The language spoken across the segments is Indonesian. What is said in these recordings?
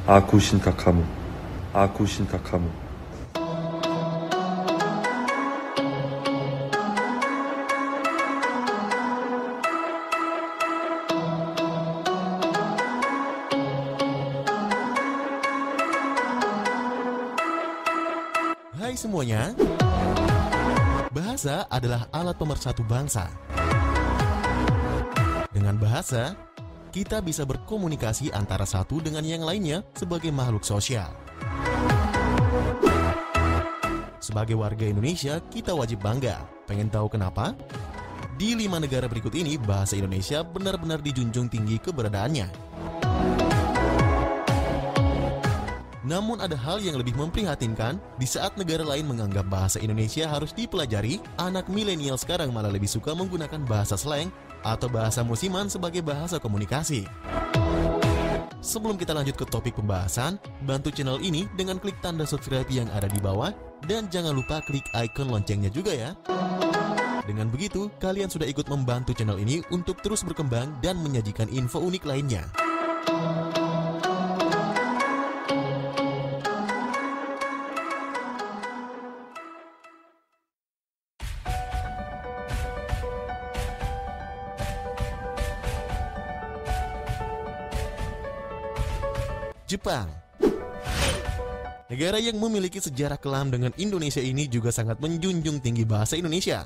Aku cinta kamu. Aku cinta kamu. Hai semuanya, bahasa adalah alat pemersatu bangsa. Dengan bahasa, kita bisa berkomunikasi antara satu dengan yang lainnya sebagai makhluk sosial. Sebagai warga Indonesia, kita wajib bangga. Pengen tahu kenapa? Di 5 negara berikut ini, bahasa Indonesia benar-benar dijunjung tinggi keberadaannya. Namun ada hal yang lebih memprihatinkan, di saat negara lain menganggap bahasa Indonesia harus dipelajari, anak milenial sekarang malah lebih suka menggunakan bahasa slang atau bahasa musiman sebagai bahasa komunikasi. Sebelum kita lanjut ke topik pembahasan, bantu channel ini dengan klik tanda subscribe yang ada di bawah, dan jangan lupa klik icon loncengnya juga ya. Dengan begitu, kalian sudah ikut membantu channel ini untuk terus berkembang dan menyajikan info unik lainnya. Jepang. Negara yang memiliki sejarah kelam dengan Indonesia ini juga sangat menjunjung tinggi bahasa Indonesia.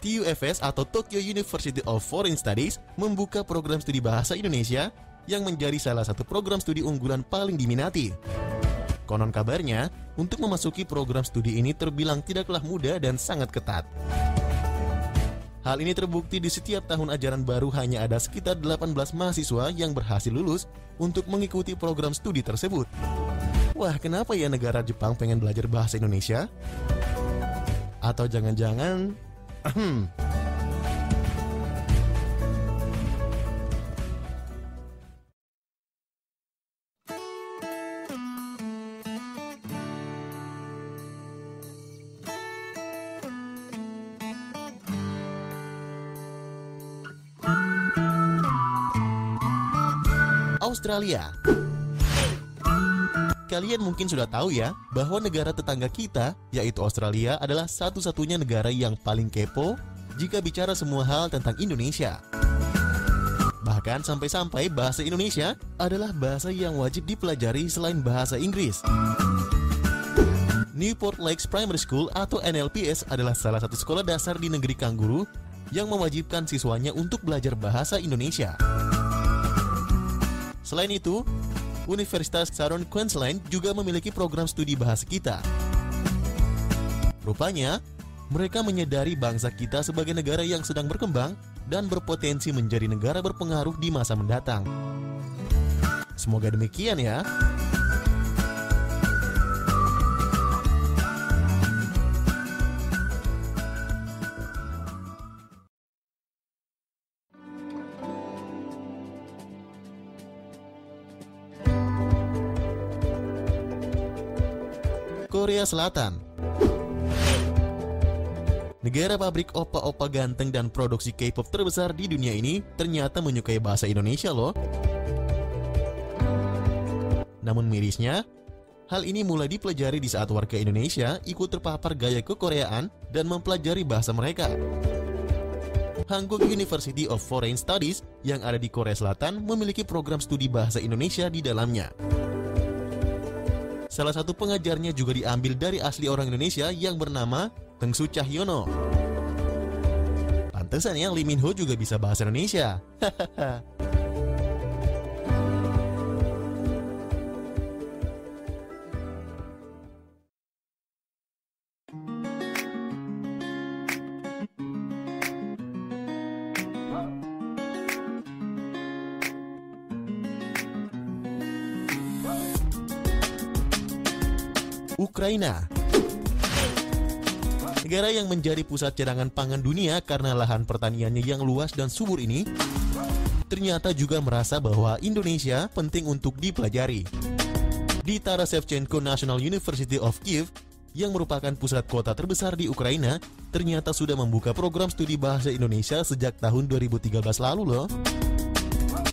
TUFS atau Tokyo University of Foreign Studies membuka program studi bahasa Indonesia yang menjadi salah satu program studi unggulan paling diminati. Konon kabarnya, untuk memasuki program studi ini terbilang tidaklah mudah dan sangat ketat. Hal ini terbukti di setiap tahun ajaran baru hanya ada sekitar 18 mahasiswa yang berhasil lulus untuk mengikuti program studi tersebut. Wah, kenapa ya negara Jepang pengen belajar bahasa Indonesia? Atau jangan-jangan... Australia. Kalian mungkin sudah tahu ya, bahwa negara tetangga kita, yaitu Australia, adalah satu-satunya negara yang paling kepo jika bicara semua hal tentang Indonesia. Bahkan sampai-sampai bahasa Indonesia adalah bahasa yang wajib dipelajari selain bahasa Inggris. Newport Lakes Primary School atau NLPS adalah salah satu sekolah dasar di negeri kanguru yang mewajibkan siswanya untuk belajar bahasa Indonesia. Selain itu, Universitas Southern Queensland juga memiliki program studi bahasa kita. Rupanya, mereka menyadari bangsa kita sebagai negara yang sedang berkembang dan berpotensi menjadi negara berpengaruh di masa mendatang. Semoga demikian ya. Korea Selatan. Negara pabrik opa-opa ganteng dan produksi K-pop terbesar di dunia ini ternyata menyukai bahasa Indonesia loh. Namun mirisnya, hal ini mulai dipelajari di saat warga Indonesia ikut terpapar gaya kekoreaan dan mempelajari bahasa mereka. Hankook University of Foreign Studies yang ada di Korea Selatan memiliki program studi bahasa Indonesia di dalamnya. Salah satu pengajarnya juga diambil dari asli orang Indonesia yang bernama Tengsu Cahyono. Pantesan ya Lee Min Ho juga bisa bahasa Indonesia. Ukraina. Negara yang menjadi pusat cadangan pangan dunia karena lahan pertaniannya yang luas dan subur ini, ternyata juga merasa bahwa Indonesia penting untuk dipelajari. Di Taras Shevchenko National University of Kyiv, yang merupakan pusat kota terbesar di Ukraina, ternyata sudah membuka program studi bahasa Indonesia sejak tahun 2013 lalu loh.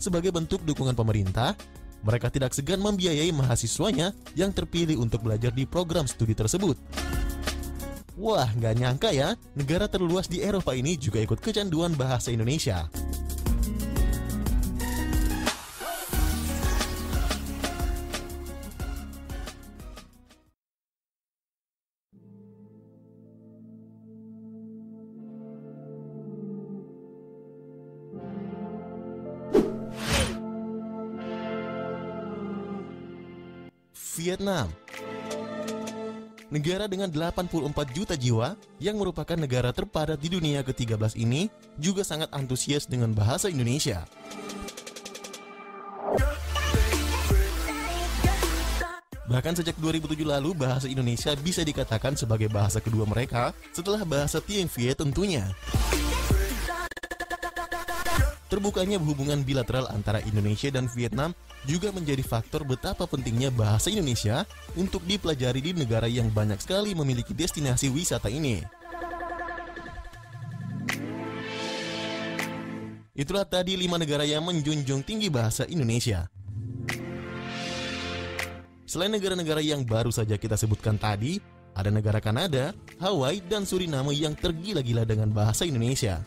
Sebagai bentuk dukungan pemerintah, mereka tidak segan membiayai mahasiswanya yang terpilih untuk belajar di program studi tersebut. Wah, nggak nyangka ya, negara terluas di Eropa ini juga ikut kecanduan bahasa Indonesia. Vietnam. Negara dengan 84 juta jiwa yang merupakan negara terpadat di dunia ke-13 ini juga sangat antusias dengan bahasa Indonesia. Bahkan sejak 2007 lalu bahasa Indonesia bisa dikatakan sebagai bahasa kedua mereka setelah bahasa Tieng Viet tentunya. Terbukanya hubungan bilateral antara Indonesia dan Vietnam juga menjadi faktor betapa pentingnya bahasa Indonesia untuk dipelajari di negara yang banyak sekali memiliki destinasi wisata ini. Itulah tadi 5 negara yang menjunjung tinggi bahasa Indonesia. Selain negara-negara yang baru saja kita sebutkan tadi, ada negara Kanada, Hawaii, dan Suriname yang tergila-gila dengan bahasa Indonesia.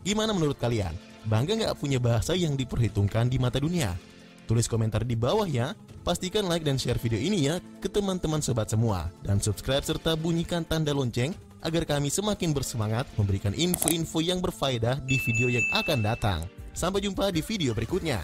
Gimana menurut kalian? Bangga nggak punya bahasa yang diperhitungkan di mata dunia? Tulis komentar di bawah ya. Pastikan like dan share video ini ya ke teman-teman sobat semua. Dan subscribe serta bunyikan tanda lonceng agar kami semakin bersemangat memberikan info-info yang berfaedah di video yang akan datang. Sampai jumpa di video berikutnya.